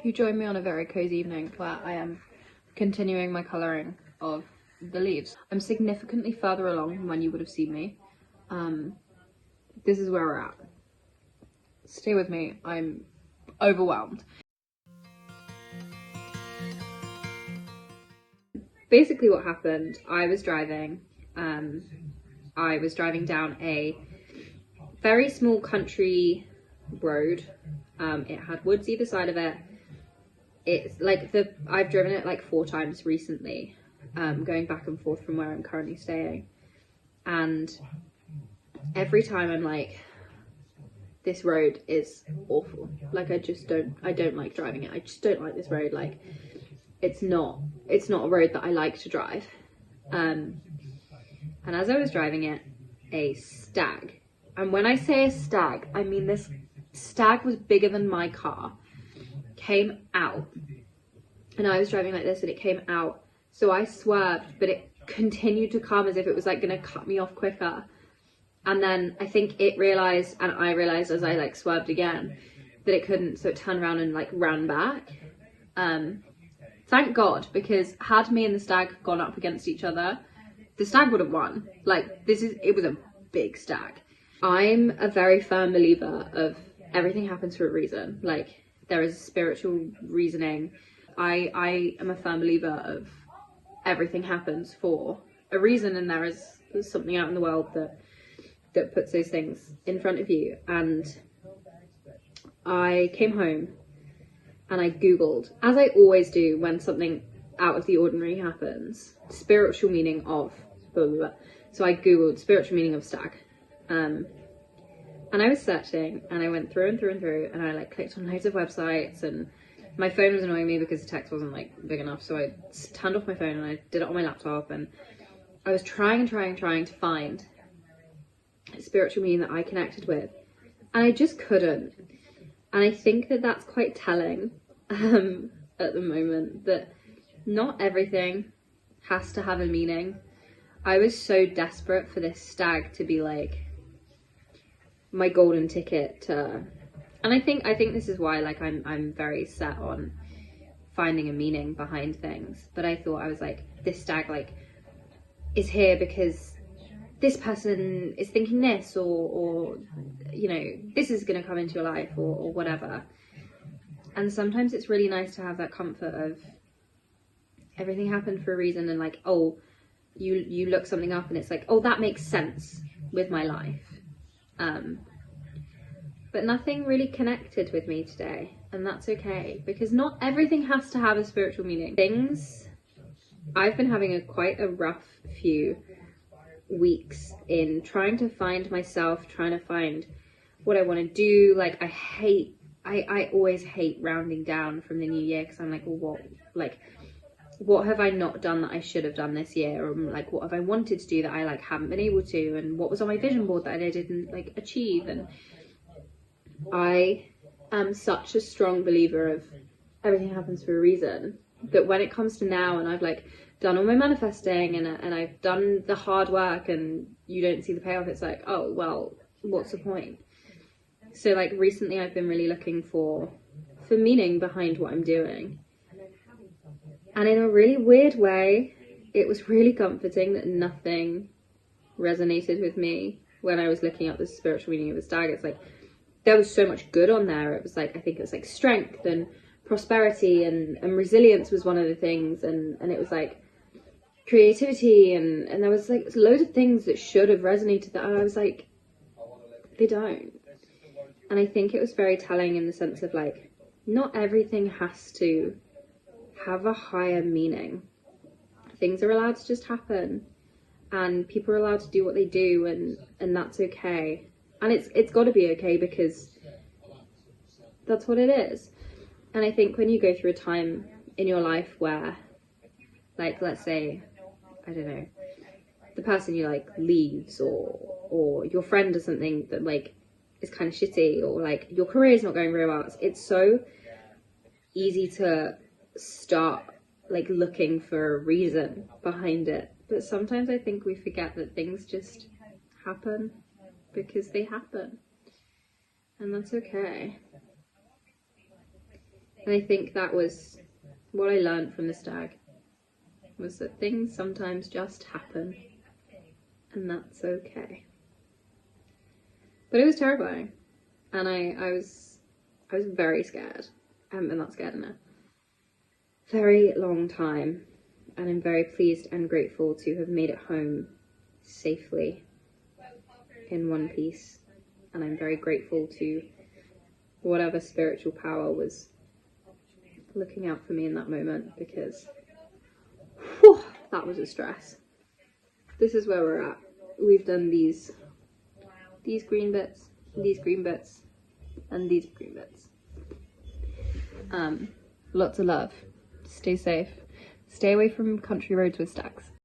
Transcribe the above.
You join me on a very cozy evening where I am continuing my colouring of the leaves. I'm significantly further along than when you would have seen me. This is where we're at. Stay with me, I'm overwhelmed. Basically what happened, I was driving down a very small country road. It had woods either side of it. It's like I've driven it like 4 times recently, going back and forth from where I'm currently staying, and every time I'm like, this road is awful. Like I don't like driving it. I just don't like this road. Like it's not a road that I like to drive. And as I was driving it, a stag, and when I say a stag, I mean this stag was bigger than my car, came out, and I was driving like this and it came out, so I swerved, but it continued to come as if it was like gonna cut me off quicker. And then I think it realized, and I realized as I like swerved again, that it couldn't, so it turned around and like ran back. Thank God, because had me and the stag gone up against each other, the stag would have won. Like it was a big stag. I'm a very firm believer of everything happens for a reason. Like there is spiritual reasoning. I am a firm believer of everything happens for a reason, and there is something out in the world that puts those things in front of you. And I came home and I googled, as I always do when something out of the ordinary happens, spiritual meaning of blah, blah, blah. So I googled spiritual meaning of stag, and I was searching, and I went through and through and through, and I like clicked on loads of websites, and my phone was annoying me because the text wasn't like big enough, so I turned off my phone and I did it on my laptop, and I was trying to find a spiritual meaning that I connected with, and I just couldn't. And I think that that's quite telling at the moment, that not everything has to have a meaning. I was so desperate for this stag to be like my golden ticket to, and I think this is why like I'm very set on finding a meaning behind things. But I thought, I was like, this stag like is here because this person is thinking this, or you know, this is going to come into your life, or whatever. And sometimes it's really nice to have that comfort of everything happened for a reason, and like, oh, you look something up and it's like, oh, that makes sense with my life. But nothing really connected with me today, and that's okay, because not everything has to have a spiritual meaning. I've been having quite a rough few weeks in trying to find myself, trying to find what I want to do. Like I always hate rounding down from the new year, because I'm like, well, what have I not done that I should have done this year? Or like, what have I wanted to do that I like haven't been able to? And what was on my vision board that I didn't like achieve? And I am such a strong believer of everything happens for a reason, that when it comes to now, and I've like done all my manifesting, and I've done the hard work, and you don't see the payoff, it's like, oh well, what's the point? So like recently I've been really looking for meaning behind what I'm doing, and in a really weird way it was really comforting that nothing resonated with me when I was looking up the spiritual meaning of a stag. It's like there was so much good on there. It was like, I think it was like strength and prosperity, and resilience was one of the things, and it was like creativity, and there was like loads of things that should have resonated, that I was like, they don't. And I think it was very telling in the sense of like, not everything has to have a higher meaning. Things are allowed to just happen, and people are allowed to do what they do, and that's okay. And it's got to be okay, because that's what it is. And I think when you go through a time in your life where, like, let's say, I don't know, the person you like leaves, or your friend does something that like is kind of shitty, or like your career is not going very well, it's so easy to start like looking for a reason behind it. But sometimes I think we forget that things just happen because they happen, and that's okay. And I think that was what I learned from the stag, was that things sometimes just happen, and that's okay. But it was terrifying, and I was very scared. I haven't been that scared in a very long time, and I'm very pleased and grateful to have made it home safely in one piece, and I'm very grateful to whatever spiritual power was looking out for me in that moment, because whew, that was a stress. This is where we're at. We've done these green bits, these green bits, and these green bits. Lots of love. Stay safe. Stay away from country roads with stags.